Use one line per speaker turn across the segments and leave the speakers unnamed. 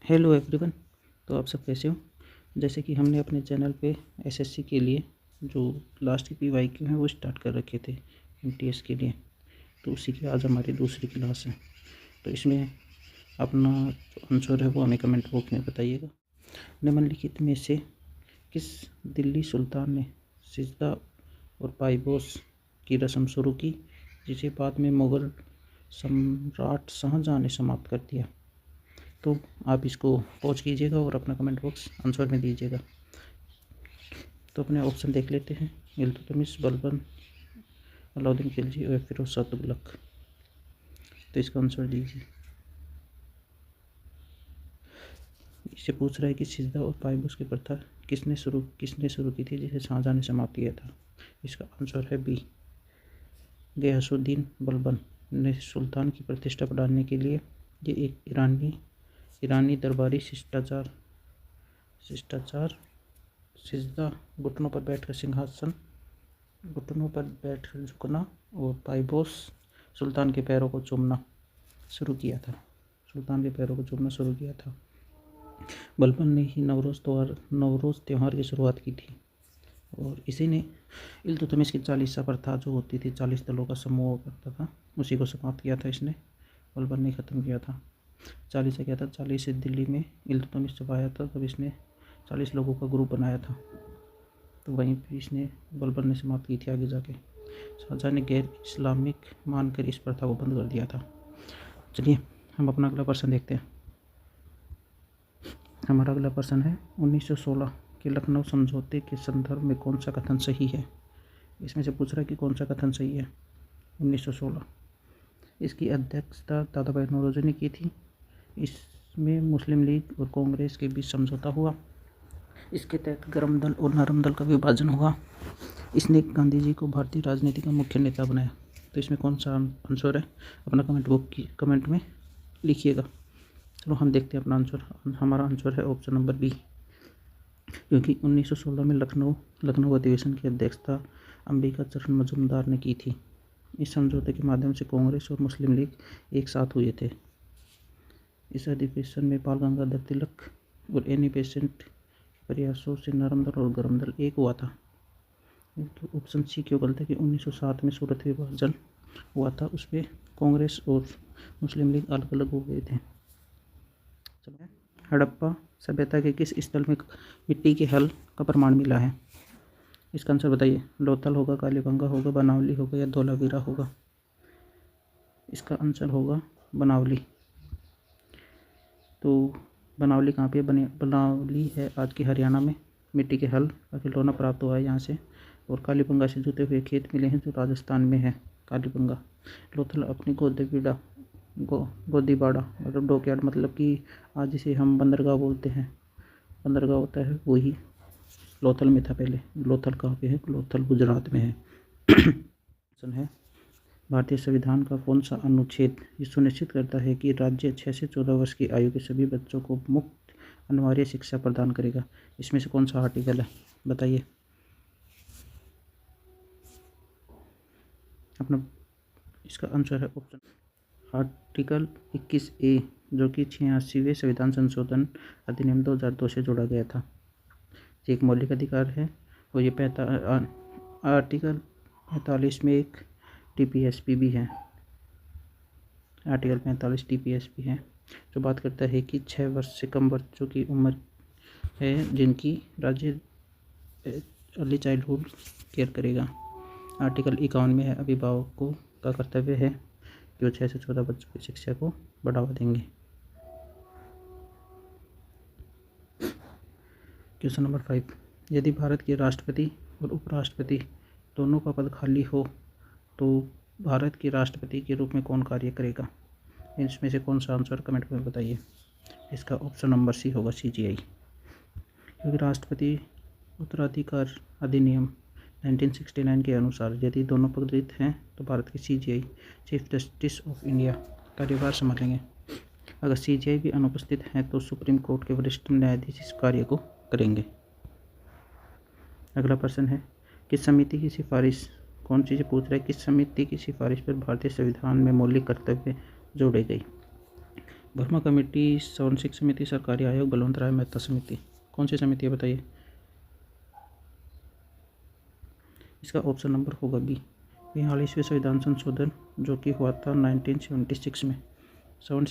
Hello everyone. तो आप सब कैसे हो। जैसे कि हमने अपने चैनल पे एसएससी के लिए जो लास्ट की पीवाईक्यू हैं वो स्टार्ट कर रखे थे एमटीएस के लिए। तो उसी की आज हमारी दूसरी क्लास है। तो इसमें अपना जो आंसर है वो हमें कमेंट बॉक्स में बताइएगा। निम्नलिखित में से किस दिल्ली सुल्तान ने सिजदा और पायबोस की रस्म शुरू की जिसे बाद में मुग़ल सम्राट शाहजहाँ ने समाप्त कर दिया। तो आप इसको पॉज कीजिएगा और अपना कमेंट बॉक्स आंसर में दीजिएगा। तो अपने ऑप्शन देख लेते हैं। इल्तुतमिश, बलबन, अलाउद्दीन खिलजी और फिरोज शाह तुगलक। तो इसका आंसर दीजिए। इससे पूछ रहा है कि सिजदा और पायबोस की प्रथा किसने शुरू की थी जिसे शाहजहाँ ने समाप्त किया था। इसका आंसर है बी, गयासुद्दीन बलबन ने सुल्तान की प्रतिष्ठा बढ़ाने के लिए ये एक ईरानी दरबारी शिष्टाचार सिजदा, घुटनों पर बैठकर झुकना और पायबोस सुल्तान के पैरों को चूमना शुरू किया था। बलबन ने ही नवरोज़ त्यौहार की शुरुआत की थी और इसी ने इल्तुतमिश की 40 प्रथा जो होती थी, 40 दलों का समूह हुआ करता था, उसी को समाप्त किया था इसने। बलबन ने ख़त्म किया था। 40 से क्या था, 40 से दिल्ली में इल्तुतमिश जब आया था तब इसने 40 लोगों का ग्रुप बनाया था। तो वहीं पे इसने बलबन ने समाप्त की थी आगे जाके। शाहजहाँ ने गैर इस्लामिक मानकर इस प्रथा को बंद कर दिया था। चलिए हम अपना अगला प्रश्न देखते हैं। हमारा अगला प्रश्न है 1916 के लखनऊ समझौते के संदर्भ में कौन सा कथन सही है। इसमें से पूछ रहा है कि कौन सा कथन सही है। 1916 इसकी अध्यक्षता दादा भाई नौरोजी ने की थी। इसमें मुस्लिम लीग और कांग्रेस के बीच समझौता हुआ। इसके तहत गर्म दल और नरम दल का विभाजन हुआ। इसने गांधी जी को भारतीय राजनीति का मुख्य नेता बनाया। तो इसमें कौन सा आंसर है, अपना कमेंट में लिखिएगा। चलो हम देखते हैं अपना आंसर। हमारा आंसर है ऑप्शन नंबर बी, क्योंकि 1916 में लखनऊ अधिवेशन की अध्यक्षता अंबिका चरण मजूमदार ने की थी। इस समझौते के माध्यम से कांग्रेस और मुस्लिम लीग एक साथ हुए थे। इस अधिवेशन में बाल गंगाधर तिलक और एनी बेसेंट प्रयासों से नरम दल और गर्म दल एक हुआ था। तो ऑप्शन सी क्यों गलत है कि 1907 में सूरत विभाजन हुआ था, उस पर कांग्रेस और मुस्लिम लीग अलग अलग हो गए थे। चलो, हड़प्पा सभ्यता के किस स्थल में मिट्टी के हल का प्रमाण मिला है। इसका आंसर बताइए। लोथल होगा, कालीबंगा होगा, बनावली होगा या धोलावीरा होगा। इसका आंसर होगा बनावली। तो बनावली कहाँ पे है? बनावली है आज के हरियाणा में। मिट्टी के हल का खिलौना प्राप्त हुआ है यहाँ से। और कालीबंगा से जुते हुए खेत मिले हैं जो राजस्थान में है, कालीबंगा। लोथल अपनी गोदीबाड़ा मतलब डॉकयार्ड, मतलब कि आज जिसे हम बंदरगाह बोलते हैं, बंदरगाह होता है वही लोथल में था पहले। लोथल कहाँ पे है? लोथल गुजरात में है। क्वेश्चन है, भारतीय संविधान का कौन सा अनुच्छेद ये सुनिश्चित करता है कि राज्य 6 से 14 वर्ष की आयु के सभी बच्चों को मुफ्त अनिवार्य शिक्षा प्रदान करेगा। इसमें से कौन सा आर्टिकल है, बताइए अपना। इसका आंसर है ऑप्शन आर्टिकल 21A, जो कि 86वें संविधान संशोधन अधिनियम 2002 से जोड़ा गया था। ये एक मौलिक अधिकार है और ये आर्टिकल 45 में एक TPSP भी है। आर्टिकल 45 TPSP है जो बात करता है कि 6 वर्ष से कम बच्चों की उम्र है जिनकी राज्य अर्ली चाइल्डहुड केयर करेगा। आर्टिकल 51 में है अभिभावकों का कर्तव्य है कि वो 6 से 14 बच्चों की शिक्षा को बढ़ावा देंगे। क्वेश्चन नंबर 5, यदि भारत के राष्ट्रपति और उपराष्ट्रपति दोनों का पद खाली हो तो भारत के राष्ट्रपति के रूप में कौन कार्य करेगा। इसमें से कौन सा आंसर कमेंट में बताइए। इसका ऑप्शन नंबर सी होगा CGI, क्योंकि राष्ट्रपति उत्तराधिकार अधिनियम 1969 के अनुसार यदि दोनों पद रिक्त हैं तो भारत के CGI chief justice of India कार्यभार संभालेंगे। अगर CGI भी अनुपस्थित हैं तो सुप्रीम कोर्ट के वरिष्ठ न्यायाधीश इस कार्य को करेंगे। अगला प्रश्न है, किस समिति की सिफारिश, कौन चीज़ें पूछ रहा है, किस समिति की सिफारिश पर भारतीय संविधान में मौलिक कर्तव्य जोड़े गए। वर्मा कमेटी, सवन सिंह समिति, सरकारी आयोग, बलवंत राय मेहता समिति। कौन सी समिति है बताइए? इसका ऑप्शन नंबर होगा बी, 42वें संविधान संशोधन जो कि हुआ था 1976 में। सवन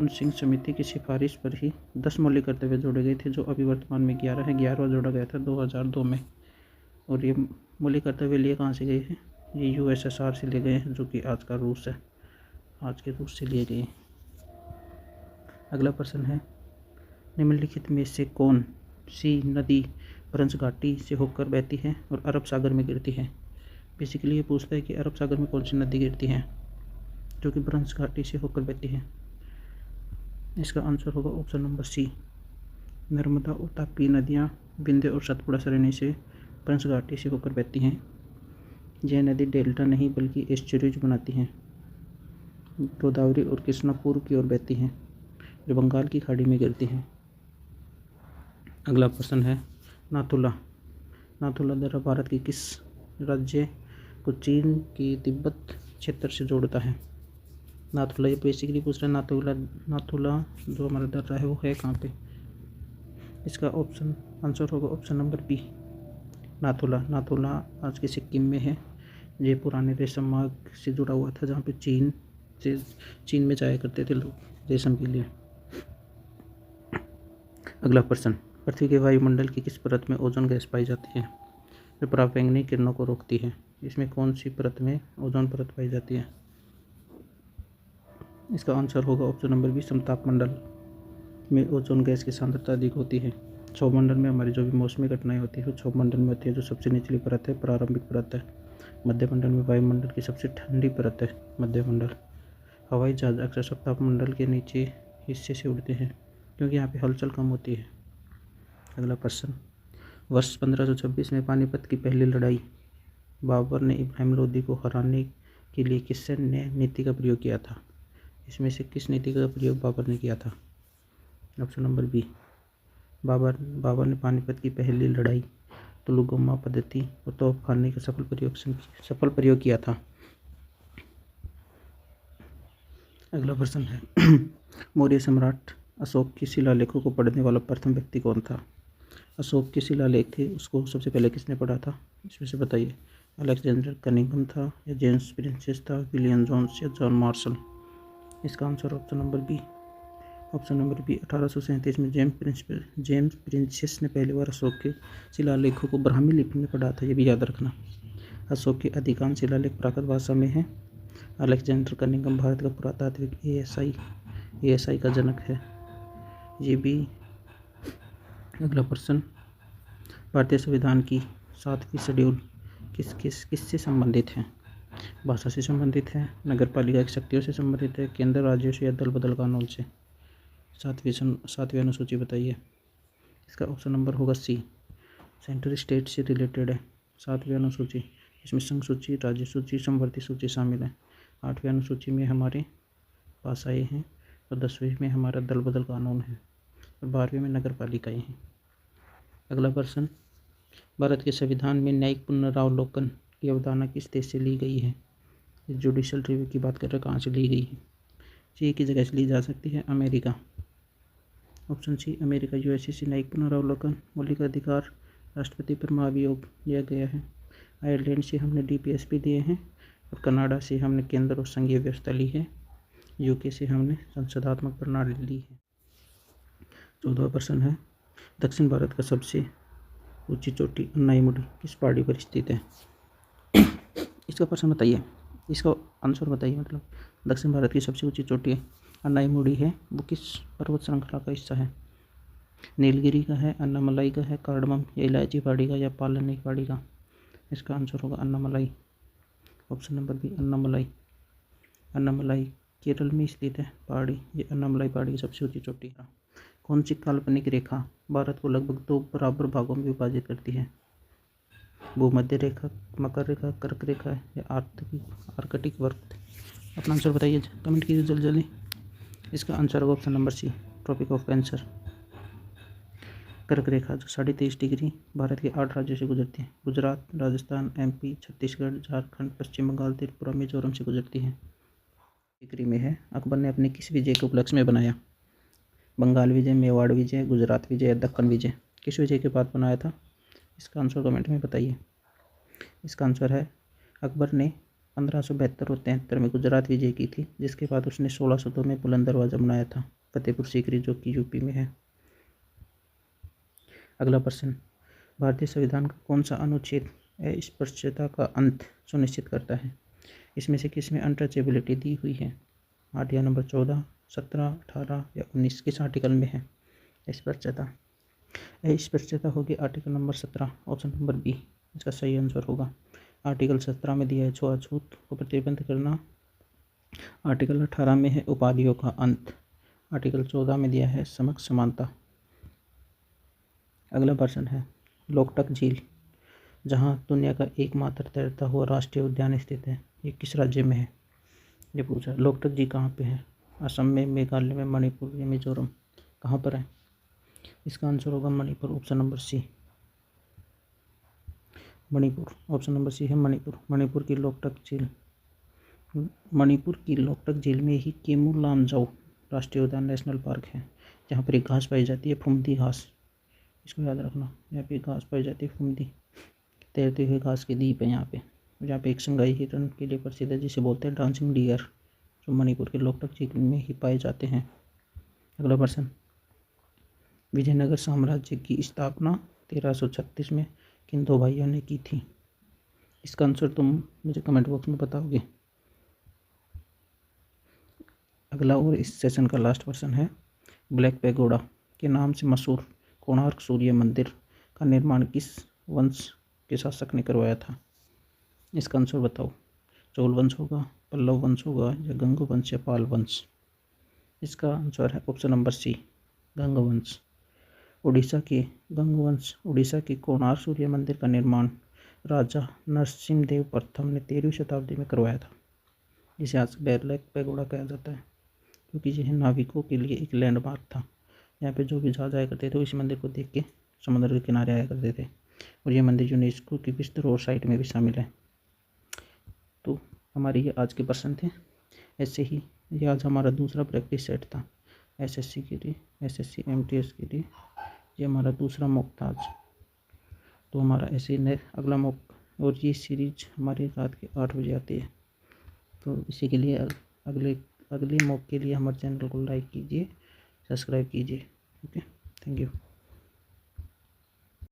सिंह समिति की सिफारिश पर ही 10 मौलिक कर्तव्य जोड़े गए थे, जो अभी वर्तमान में 11 है। 11वां जोड़ा गया था 2002 में। और ये मौलिक कर्तव्य लिए कहाँ से गए हैं? ये यूएसएसआर से लिए गए हैं, जो कि आज का रूस है। आज के रूस से लिए गए हैं। अगला प्रश्न है, निम्नलिखित में से कौन सी नदी भ्रंश घाटी से होकर बहती है और अरब सागर में गिरती है? बेसिकली ये पूछता है कि अरब सागर में कौन सी नदी गिरती है जो कि भ्रंश घाटी से होकर बहती है। इसका आंसर होगा ऑप्शन नंबर सी, नर्मदा और तापी नदियाँ विंध्य और सतपुड़ा श्रेणी से भ्रंश घाटी से होकर बहती हैं। यह नदी डेल्टा नहीं बल्कि एस्चुरीज बनाती हैं। गोदावरी और कृष्णा पूर्व की ओर बहती हैं, जो बंगाल की खाड़ी में गिरती हैं। अगला प्रश्न है, नाथुला दर्रा भारत के किस राज्य को चीन की तिब्बत क्षेत्र से जोड़ता है? नाथुला, ये बेसिकली पूछ रहे हैं नाथुला जो हमारा दर्रा है वो है कहाँ पे? इसका आंसर होगा ऑप्शन नंबर बी, नाथुला आज के सिक्किम में है। ये पुराने रेशम मार्ग से जुड़ा हुआ था, जहाँ पे चीन में जाया करते थे लोग रेशम के लिए। अगला प्रश्न, पृथ्वी के वायुमंडल की किस परत में ओजोन गैस पाई जाती है जो पराबैंगनी किरणों को रोकती है? इसमें कौन सी परत में ओजोन परत पाई जाती है? इसका आंसर होगा ऑप्शन नंबर बी, समताप मंडल में ओजोन गैस की सांद्रता अधिक होती है। क्षोभ मंडल में हमारी जो भी मौसमी घटनाएं होती है वो क्षोभ मंडल में होती है, जो सबसे निचली परत है, प्रारंभिक परत है। मध्य मंडल में वायुमंडल की सबसे ठंडी परत है, मध्य मंडल। हवाई जहाज अक्सर समताप मंडल के नीचे हिस्से से उड़ते हैं क्योंकि यहाँ पे हलचल कम होती है। अगला प्रश्न, वर्ष 1526 में पानीपत की पहली लड़ाई बाबर ने इब्राहिम लोदी को हराने के लिए किस नीति का प्रयोग किया था? इसमें से किस नीति का प्रयोग बाबर ने किया था? ऑप्शन नंबर बी, बाबर ने पानीपत की पहली लड़ाई तुलुगोमा पद्धति और तोपखाने का सफल प्रयोग किया था। अगला प्रश्न है, मौर्य सम्राट अशोक के शिलालेखों को पढ़ने वाला प्रथम व्यक्ति कौन था? अशोक के शिलालेख थे, उसको सबसे पहले किसने पढ़ा था? इसमें से बताइए। अलेक्जेंडर कनिंघम था, या जेम्स प्रिंसेस था, विलियम जोन्स या जॉन मार्शल? इसका आंसर ऑप्शन नंबर बी, 1837 में जेम्स प्रिंसेस ने पहली बार अशोक के शिलालेखों को ब्राह्मी लिपि में पढ़ा था, ये भी याद रखना। अशोक के अधिकांश शिलालेख प्राकृत भाषा में हैं। अलेक्जेंडर कनिंघम भारत का पुरातात्विक एएसआई का जनक है, ये भी। अगला प्रश्न, भारतीय संविधान की 7वीं शेड्यूल किससे संबंधित है? भाषा से संबंधित है, नगरपालिका की शक्तियों से संबंधित है, केंद्र राज्यों से या दल बदल कानून से? 7वीं अनुसूची बताइए। इसका ऑप्शन नंबर होगा सी, सेंट्रल स्टेट से रिलेटेड है 7वीं अनुसूची। इसमें संघ सूची, राज्य सूची, समवर्ती सूची शामिल है। 8वीं अनुसूची में हमारे भाषाएँ हैं और 10वीं में हमारा दल बदल कानून है और 12वीं में नगरपालिकाएँ हैं। अगला प्रश्न, भारत के संविधान में न्यायिक पुनरावलोकन की अवधारणा किस देश से ली गई है? जुडिशल रिव्यू की बात कर रहे हैं, कहाँ से ली गई है? सी की जगह से ली जा सकती है America. Option C, America. USA से न्यायिक पुनरावलोकन, मौलिक अधिकार, राष्ट्रपति पर महाभियोग लिया गया है। आयरलैंड से हमने डीपीएसपी दिए हैं और कनाडा से हमने केंद्र और संघीय व्यवस्था ली है। यूके से हमने संसदात्मक प्रणाली ली है। 14वां प्रश्न है, दक्षिण भारत का सबसे ऊंची चोटी अन्नाईमुडी किस पहाड़ी पर स्थित है? इसका प्रश्न बताइए, इसका आंसर बताइए। मतलब दक्षिण भारत की सबसे ऊंची चोटी अन्नाईमुडी है, वो किस पर्वत श्रृंखला का हिस्सा है? नीलगिरी का है, अन्नामलाई का है, कार्डमम या इलायची पहाड़ी का, या पालनी पहाड़ी का? इसका आंसर होगा Annamalai. Option number B, Annamalai. Annamalai Kerala में स्थित है पहाड़ी, ये अन्नामलाई पहाड़ी की सबसे ऊंची चोटी है। कौन सी काल्पनिक रेखा भारत को लगभग 2 बराबर भागों में विभाजित करती है? भूमध्य रेखा, मकर रेखा, कर्क रेखा या आर्कटिक वक्र? अपना आंसर बताइए, कमेंट कीजिए जल्दी जल्दी। इसका आंसर होगा option number C, tropic of cancer. कर्क रेखा जो 23.5 डिग्री भारत के 8 राज्यों से गुजरती है। गुजरात, राजस्थान, एमपी, छत्तीसगढ़, झारखंड, पश्चिम बंगाल, त्रिपुरा, मिजोरम से गुजरती है। सीकरी में है। अकबर ने अपने किस विजय के उपलक्ष्य में बनाया? बंगाल विजय, मेवाड़ विजय, गुजरात विजय या दक्कन विजय? किस विजय के बाद बनाया था? इसका आंसर कमेंट में बताइए। इसका आंसर है अकबर ने 1572 और 73 में गुजरात विजय की थी, जिसके बाद उसने 1602 में बुलंद दरवाज़ा बनाया था, फतेहपुर सीकरी, जो कि यूपी में है। अगला प्रश्न, भारतीय संविधान का कौन सा अनुच्छेद अस्पृश्यता का अंत सुनिश्चित करता है? इसमें से किसमें अनटचेबिलिटी दी हुई है? आर्टिकल नंबर 14, 17, 18 या 19? किस आर्टिकल में है अस्पृश्यता? अस्पृश्यता होगी article number 17, option number B इसका सही आंसर होगा। आर्टिकल 17 में दिया है छुआछूत को प्रतिबंध करना। आर्टिकल 18 में है उपाधियों का अंत। आर्टिकल 14 में दिया है समक समानता। अगला प्रश्न है, लोकटक झील, जहाँ दुनिया का एकमात्र तैरता हुआ राष्ट्रीय उद्यान स्थित है, ये किस राज्य में है? ये पूछा। लोकटक झील कहाँ पे है? असम में, मेघालय में, मणिपुर या मिजोरम? कहाँ पर है? इसका आंसर होगा Manipur, option number C, Manipur. Option number C है मणिपुर। मणिपुर की लोकटक झील में ही केमू लामजाओ राष्ट्रीय उद्यान नेशनल पार्क है, जहाँ पर एक घास पाई जाती है, फुमदी घास। इसको याद रखना, यहाँ पे घास पाई जाती है फुमदी, तैरते हुए घास के द्वीप है यहाँ पे, जहाँ पे एक संगाई हिरन के लिए प्रसिद्ध है, जिसे बोलते हैं डांसिंग डियर, जो मणिपुर के लोकटक झील में ही पाए जाते हैं। अगला प्रश्न, विजयनगर साम्राज्य की स्थापना 1336 में किन दो भाइयों ने की थी? इसका आंसर तुम मुझे कमेंट बॉक्स में बताओगे। अगला और इस सेशन का लास्ट प्रश्न है, ब्लैक पैगोडा के नाम से मशहूर कोणार्क सूर्य मंदिर का निर्माण किस वंश के शासक ने करवाया था? इसका आंसर बताओ। चोल वंश होगा, पल्लव वंश होगा या गंग वंश या पाल वंश? इसका आंसर है ऑप्शन नंबर सी, गंग वंश। उड़ीसा के कोणार्क सूर्य मंदिर का निर्माण राजा नरसिम्हदेव प्रथम ने 13वीं शताब्दी में करवाया था। इसे आज ब्लैक पैगोडा कहा जाता है, क्योंकि यह नाविकों के लिए एक लैंडमार्क था। यहाँ पे जो भी जहाज आया करते थे वो इस मंदिर को देख के समुद्र के किनारे आया करते थे, और ये मंदिर यूनेस्को की विश्व धरोहर साइट में भी शामिल है। तो हमारे ये आज के प्रश्न थे। ऐसे ही ये आज हमारा दूसरा प्रैक्टिस सेट था एसएससी के लिए, एसएससी एमटीएस के लिए। ये हमारा दूसरा मॉक था आज। तो हमारा ऐसे ही अगला मॉक, और ये सीरीज हमारी रात के 8 बजे आती है। तो इसी के लिए अगले मॉक के लिए हमारे चैनल को लाइक कीजिए, सब्सक्राइब कीजिए। Okay, thank you.